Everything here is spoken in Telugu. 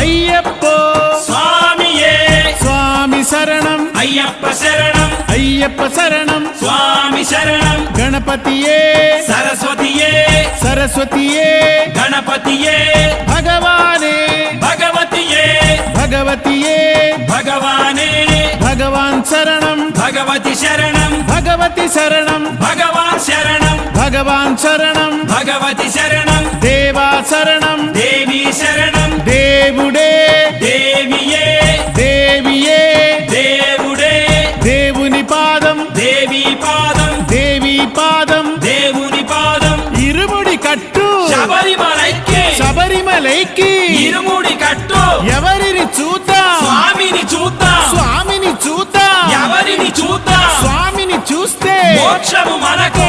అయ్యప్పో స్వామియే స్వామి శరణం అయ్యప్ప శరణం అయ్యప్ప శరణం స్వామి శరణం గణపతియే సరస్వతియే సరస్వతియే గణపతియే భగవానే భగవతియే భగవతియే భగవానే భగవాన్ శరణం భగవతి శరణం భగవతి శరణం భగవాన్ శరణం భగవాన్ శరణం భగవతి శరణం దేవా శరణం దేవి శరణం దేవుడే దేవియే దేవియే దేవుడే దేవుని పాదం దేవి పాదం దేవి పాదం దేవుని పాదం ఇరుముడి కట్టు శబరిమలైకి శబరిమలైకి ఇరుముడి కట్టు ఎవరిని చూద్దాం స్వామిని చూద్దాం స్వామిని చూద్దాం ఎవరిని చూద్దాం స్వామిని చూస్తే మోక్షము మనకు